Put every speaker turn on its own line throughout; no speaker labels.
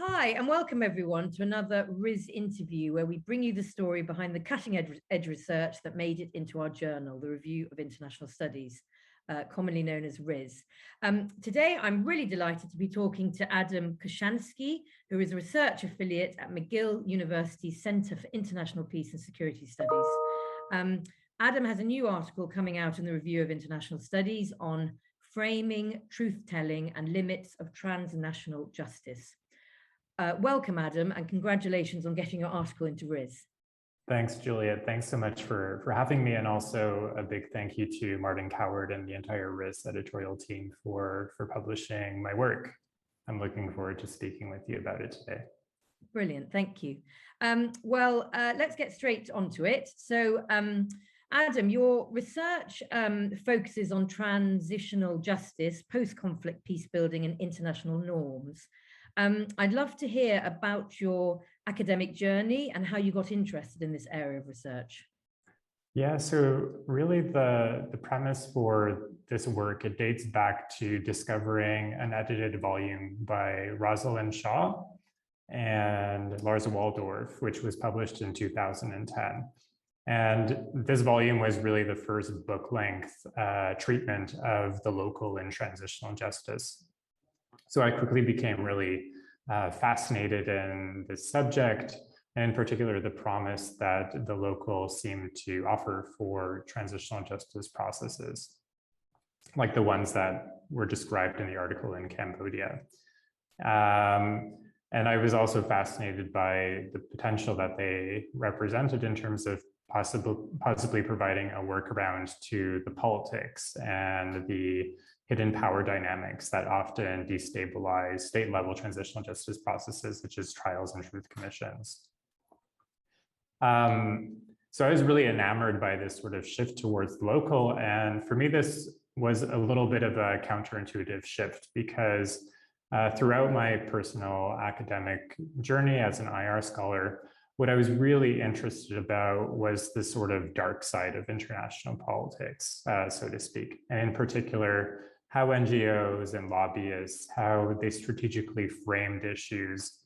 Hi, and welcome everyone to another RIS interview where we bring you the story behind the cutting edge research that made it into our journal, the Review of International Studies, commonly known as RIS. Today, I'm really delighted to be talking to Adam Kochanski, who is a research affiliate at McGill University's Center for International Peace and Security Studies. Adam has a new article coming out in the Review of International Studies on framing, truth-telling, and limits of transnational justice. Welcome, Adam, and congratulations on getting your article into RIS.
Thanks, Juliet. Thanks so much for having me, and also a big thank you to Martin Coward and the entire RIS editorial team for publishing my work. I'm looking forward to speaking with you about it today.
Brilliant, thank you. Let's get straight onto it. So, Adam, your research focuses on transitional justice, post-conflict peace building, and international norms. I'd love to hear about your academic journey and how you got interested in this area of research.
Yeah, so really the premise for this work, it dates back to discovering an edited volume by Rosalind Shaw and Lars Waldorf, which was published in 2010. And this volume was really the first book-length treatment of the local and transitional justice. So I quickly became really fascinated in this subject, and in particular, the promise that the local seemed to offer for transitional justice processes, like the ones that were described in the article in Cambodia. And I was also fascinated by the potential that they represented in terms of possibly providing a workaround to the politics and the hidden power dynamics that often destabilize state-level transitional justice processes, such as trials and truth commissions. So I was really enamored by this sort of shift towards the local. And for me, this was a little bit of a counterintuitive shift because throughout my personal academic journey as an IR scholar, what I was really interested about was the sort of dark side of international politics, so to speak, and in particular, how NGOs and lobbyists, how they strategically framed issues,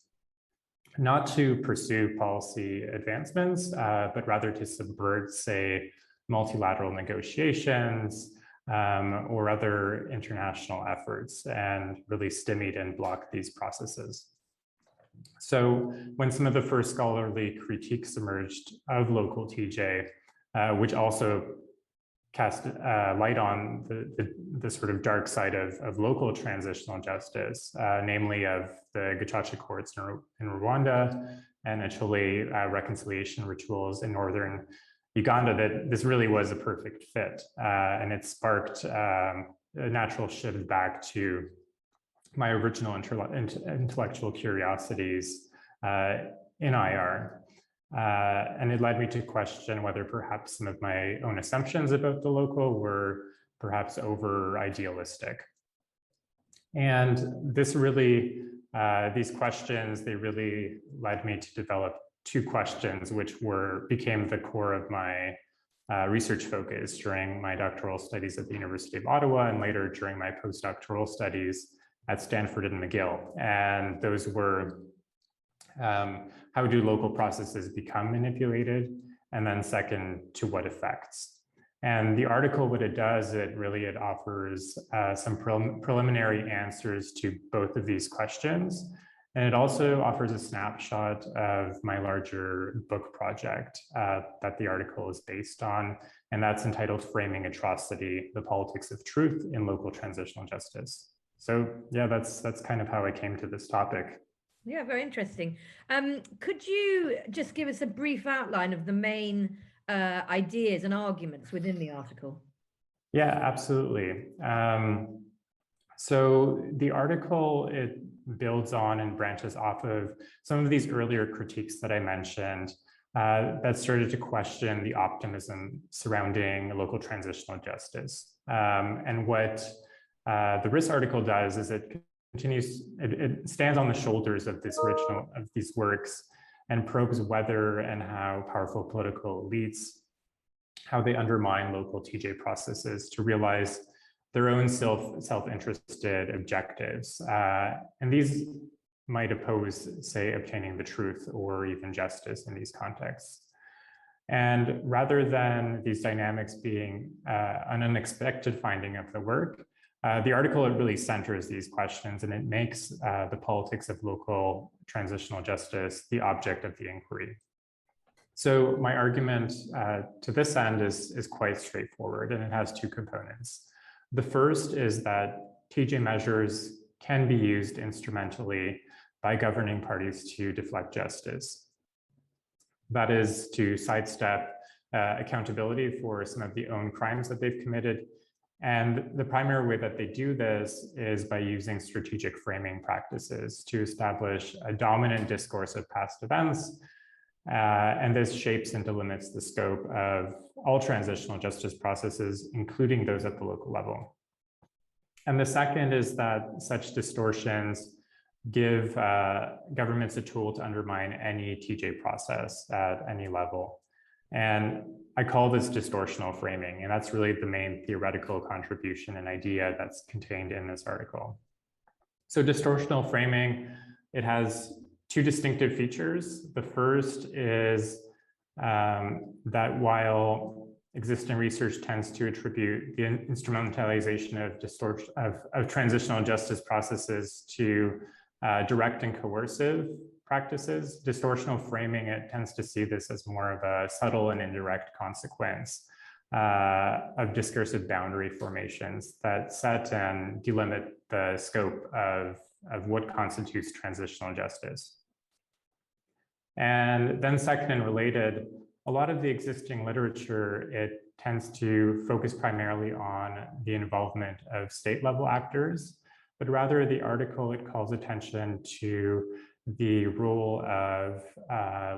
not to pursue policy advancements, but rather to subvert, say, multilateral negotiations or other international efforts and really stymie and block these processes. So when some of the first scholarly critiques emerged of local TJ, which also cast light on the sort of dark side of local transitional justice, namely of the Gacaca courts in Rwanda and Acholi reconciliation rituals in northern Uganda, that this really was a perfect fit. And it sparked a natural shift back to my original intellectual curiosities in IR. And it led me to question whether perhaps some of my own assumptions about the local were perhaps over idealistic. And this really, these questions, they really led me to develop two questions, which became the core of my research focus during my doctoral studies at the University of Ottawa and later during my postdoctoral studies at Stanford and McGill. And those were, how do local processes become manipulated? And then second, to what effects? And the article, what it does, it offers some preliminary answers to both of these questions. And it also offers a snapshot of my larger book project that the article is based on. And that's entitled Framing Atrocity, the Politics of Truth in Local Transitional Justice. So yeah, that's kind of how I came to this topic.
Yeah, very interesting. Could you just give us a brief outline of the main ideas and arguments within the article?
Yeah, absolutely. So the article, it builds on and branches off of some of these earlier critiques that I mentioned that started to question the optimism surrounding local transitional justice. And what the RIS article does is it stands on the shoulders of these works and probes whether and how powerful political elites, how they undermine local TJ processes to realize their own self-interested objectives. And these might oppose, say, obtaining the truth or even justice in these contexts. And rather than these dynamics being an unexpected finding of the work, the article really centers these questions, and it makes the politics of local transitional justice the object of the inquiry. So my argument to this end is quite straightforward, and it has two components. The first is that TJ measures can be used instrumentally by governing parties to deflect justice. That is, to sidestep accountability for some of the own crimes that they've committed. And the primary way that they do this is by using strategic framing practices to establish a dominant discourse of past events. And this shapes and delimits the scope of all transitional justice processes, including those at the local level. And the second is that such distortions give governments a tool to undermine any TJ process at any level. And I call this distortional framing, and that's really the main theoretical contribution and idea that's contained in this article. So distortional framing, it has two distinctive features. The first is that while existing research tends to attribute the instrumentalization of transitional justice processes to direct and coercive practices, distortional framing, it tends to see this as more of a subtle and indirect consequence of discursive boundary formations that set and delimit the scope of what constitutes transitional justice. And then second and related, a lot of the existing literature, it tends to focus primarily on the involvement of state-level actors, but rather the article, it calls attention to the role of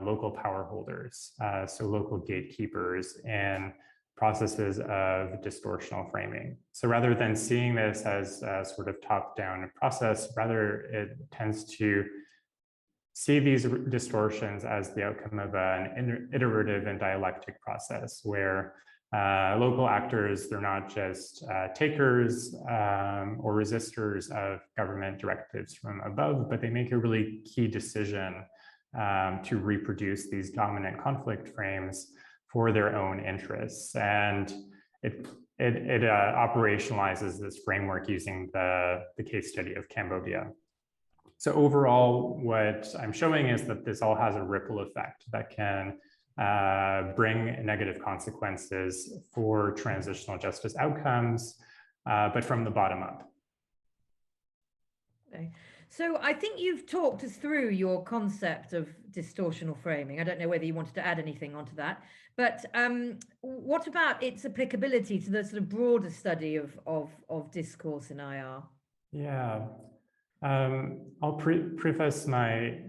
local power holders, so local gatekeepers in processes of distortional framing. So rather than seeing this as a sort of top-down process, rather it tends to see these distortions as the outcome of an iterative and dialectic process where local actors, they're not just takers or resistors of government directives from above, but they make a really key decision to reproduce these dominant conflict frames for their own interests. And it operationalizes this framework using the case study of Cambodia. So overall, what I'm showing is that this all has a ripple effect that can bring negative consequences for transitional justice outcomes, but from the bottom up.
Okay. So I think you've talked us through your concept of distortional framing. I don't know whether you wanted to add anything onto that, but what about its applicability to the sort of broader study of discourse in IR?
Yeah, I'll preface my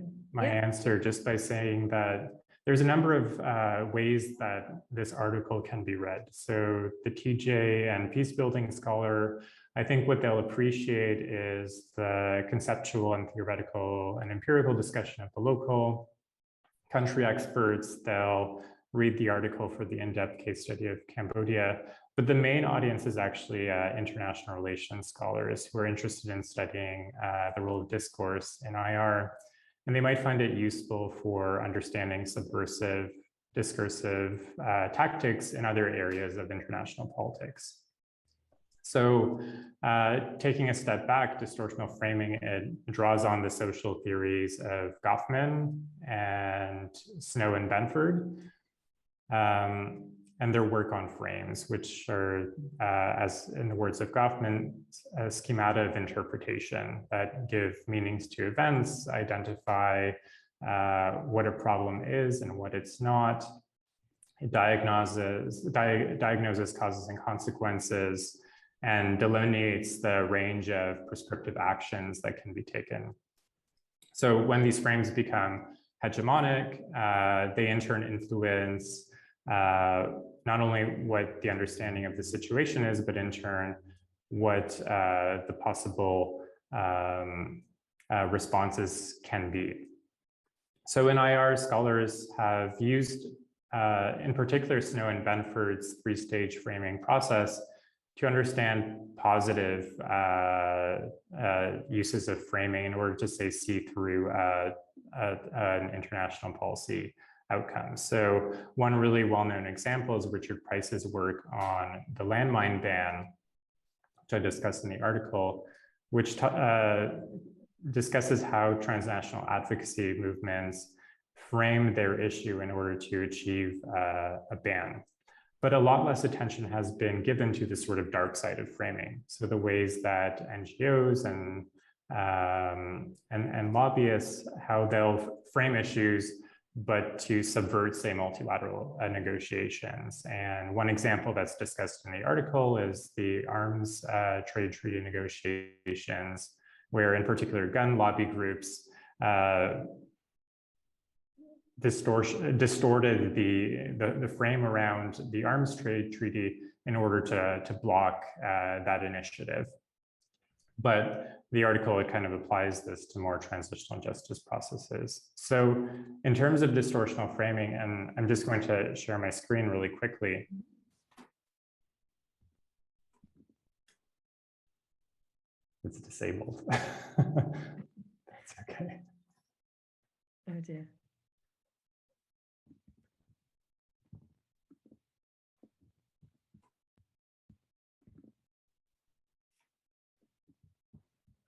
answer just by saying that there's a number of ways that this article can be read. So the TJ and peace building scholar, I think what they'll appreciate is the conceptual and theoretical and empirical discussion of the local. Country experts, they'll read the article for the in-depth case study of Cambodia. But the main audience is actually international relations scholars who are interested in studying the role of discourse in IR. And they might find it useful for understanding subversive, discursive tactics in other areas of international politics. So taking a step back, distortional framing, it draws on the social theories of Goffman and Snow and Benford, and their work on frames, which are, as in the words of Goffman, a schemata of interpretation that give meanings to events, identify what a problem is and what it's not. It diagnoses causes and consequences, and delineates the range of prescriptive actions that can be taken. So when these frames become hegemonic, they in turn influence not only what the understanding of the situation is, but in turn, what the possible responses can be. So in IR, scholars have used, in particular, Snow and Benford's three-stage framing process to understand positive uses of framing in order to, say, see through an international policy outcome. So one really well-known example is Richard Price's work on the landmine ban, which I discussed in the article, which discusses how transnational advocacy movements frame their issue in order to achieve a ban. But a lot less attention has been given to this sort of dark side of framing. So the ways that NGOs and lobbyists, how they'll frame issues, but to subvert, say, multilateral negotiations. And one example that's discussed in the article is the arms trade treaty negotiations, where in particular gun lobby groups distorted the frame around the arms trade treaty in order to block that initiative. But the article, it kind of applies this to more transitional justice processes. So in terms of distortional framing, and I'm just going to share my screen really quickly. It's disabled. That's okay.
Oh dear.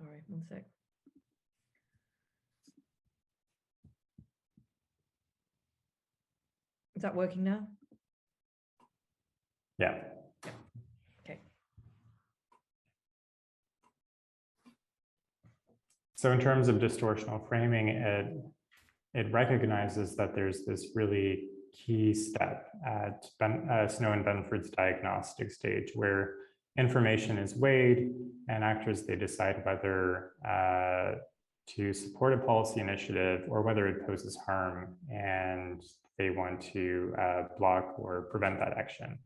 All right, one sec. Is that working now?
Yeah.
Okay.
So in terms of distortional framing, it recognizes that there's this really key step at Snow and Benford's diagnostic stage where information is weighed and actors, they decide whether to support a policy initiative or whether it poses harm and they want to block or prevent that action.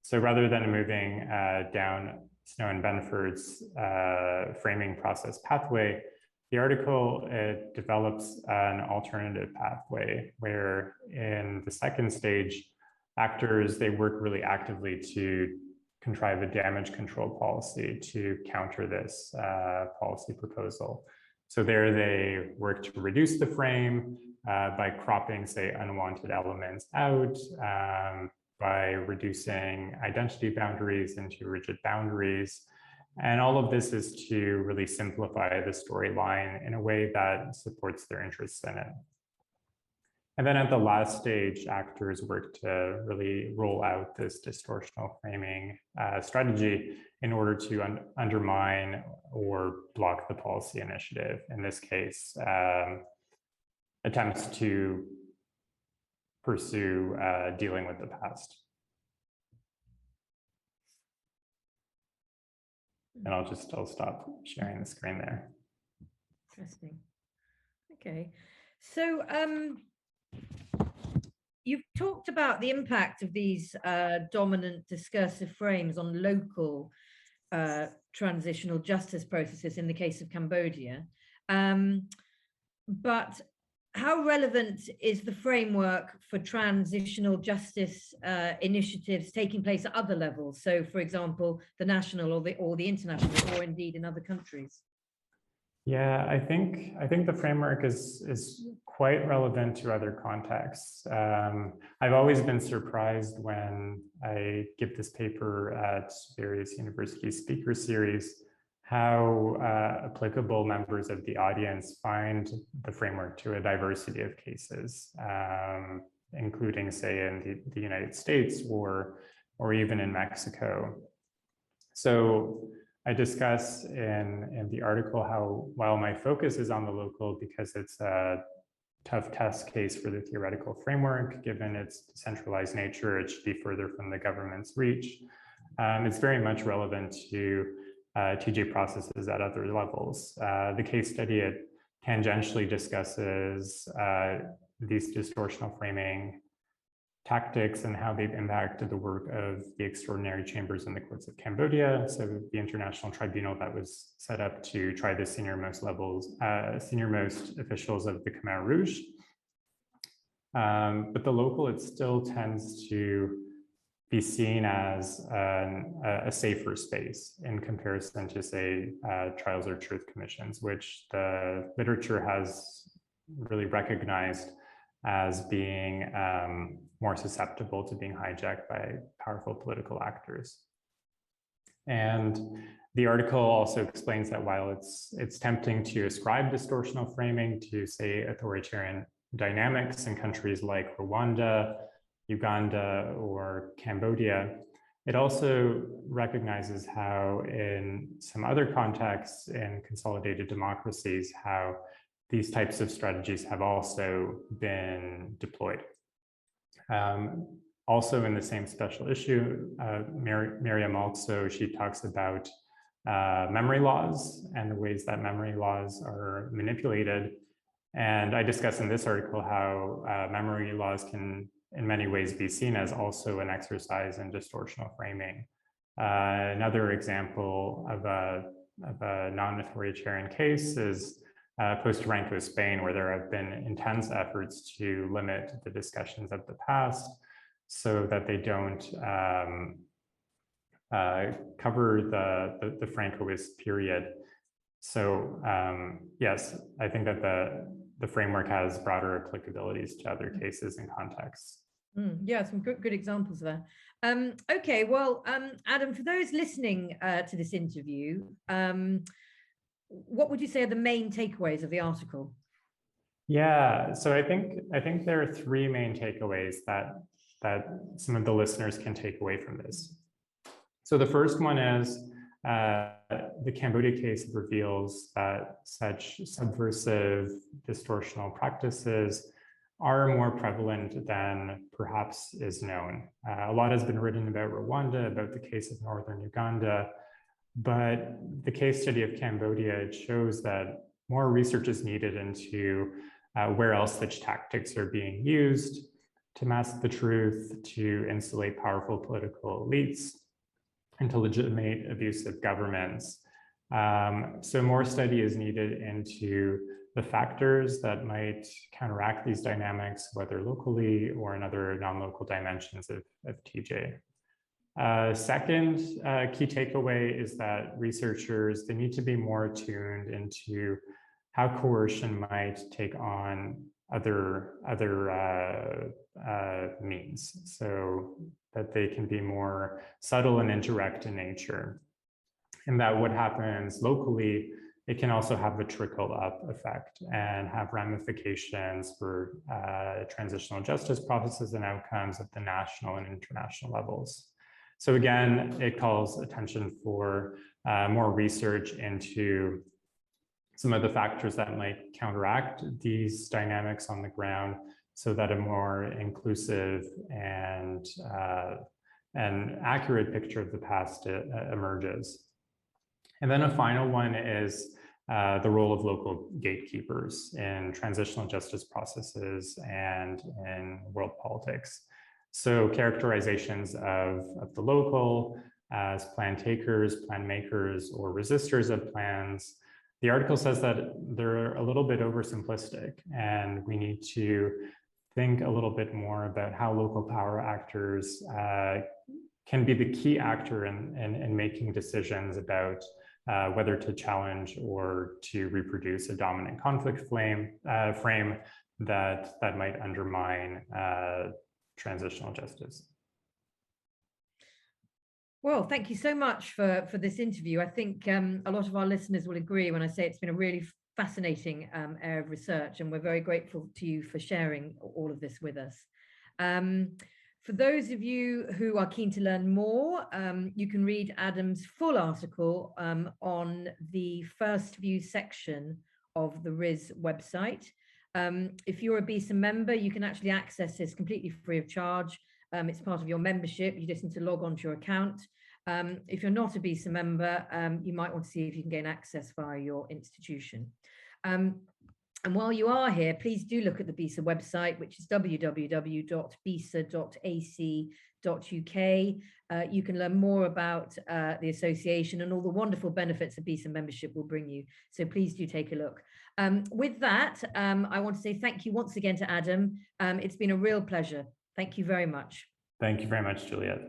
So rather than moving down Snow and Benford's framing process pathway, the article, it develops an alternative pathway where in the second stage, actors, they work really actively to contrive a damage control policy to counter this policy proposal. So there they work to reduce the frame by cropping, say, unwanted elements out, by reducing identity boundaries into rigid boundaries. And all of this is to really simplify the storyline in a way that supports their interests in it. And then at the last stage, actors work to really roll out this distortional framing strategy in order to undermine or block the policy initiative. In this case, attempts to pursue dealing with the past. And I'll stop sharing the screen there.
Interesting. Okay. So you've talked about the impact of these dominant discursive frames on local transitional justice processes in the case of Cambodia. But how relevant is the framework for transitional justice initiatives taking place at other levels? So, for example, the national or the international, or indeed in other countries?
Yeah, I think the framework is quite relevant to other contexts. I've always been surprised when I give this paper at various university speaker series how applicable members of the audience find the framework to a diversity of cases, including, say, in the United States or even in Mexico. So I discuss in the article how, while my focus is on the local because it's a tough test case for the theoretical framework, given its decentralized nature, it should be further from the government's reach. It's very much relevant to TJ processes at other levels. The case study, it tangentially discusses these distortional framing tactics and how they've impacted the work of the extraordinary chambers in the courts of Cambodia. So the international tribunal that was set up to try the senior-most officials of the Khmer Rouge. But the local, it still tends to be seen as a safer space in comparison to, say, trials or truth commissions, which the literature has really recognized as being more susceptible to being hijacked by powerful political actors. And the article also explains that while it's tempting to ascribe distortional framing to, say, authoritarian dynamics in countries like Rwanda, Uganda, or Cambodia, it also recognizes how in some other contexts in consolidated democracies, how these types of strategies have also been deployed. Also in the same special issue, Miriam also, she talks about memory laws and the ways that memory laws are manipulated. And I discuss in this article how memory laws can in many ways be seen as also an exercise in distortional framing. Another example of a non-authoritarian case is post-Franco Spain, where there have been intense efforts to limit the discussions of the past so that they don't cover the Francoist period. So yes, I think that the framework has broader applicabilities to other cases and contexts.
Yeah, some good examples there. Okay, well, Adam, for those listening to this interview, what would you say are the main takeaways of the article?
Yeah, so I think there are three main takeaways that some of the listeners can take away from this. So the first one is the Cambodia case reveals that such subversive distortional practices are more prevalent than perhaps is known. A lot has been written about Rwanda, about the case of Northern Uganda, but the case study of Cambodia shows that more research is needed into where else such tactics are being used to mask the truth, to insulate powerful political elites, and to legitimate abusive governments. So more study is needed into the factors that might counteract these dynamics, whether locally or in other non-local dimensions of TJ. Second key takeaway is that researchers, they need to be more tuned into how coercion might take on other means, so that they can be more subtle and indirect in nature. And that what happens locally, it can also have a trickle-up effect and have ramifications for transitional justice processes and outcomes at the national and international levels. So again, it calls attention for more research into some of the factors that might counteract these dynamics on the ground, so that a more inclusive and accurate picture of the past emerges. And then a final one is the role of local gatekeepers in transitional justice processes and in world politics. So characterizations of the local as plan takers, plan makers, or resistors of plans. The article says that they're a little bit oversimplistic, and we need to think a little bit more about how local power actors can be the key actor in making decisions about whether to challenge or to reproduce a dominant conflict frame that might undermine transitional justice.
Well, thank you so much for this interview. I think a lot of our listeners will agree when I say it's been a really fascinating area of research, and we're very grateful to you for sharing all of this with us. For those of you who are keen to learn more, you can read Adam's full article on the first view section of the RIS website. If you're a BISA member, you can actually access this completely free of charge. It's part of your membership. You just need to log on to your account. If you're not a BISA member, you might want to see if you can gain access via your institution. And while you are here, please do look at the BISA website, which is www.bisa.ac.uk. You can learn more about the association and all the wonderful benefits a BISA membership will bring you. So please do take a look. With that, I want to say thank you once again to Adam. It's been a real pleasure. Thank you very much.
Thank you very much, Juliet.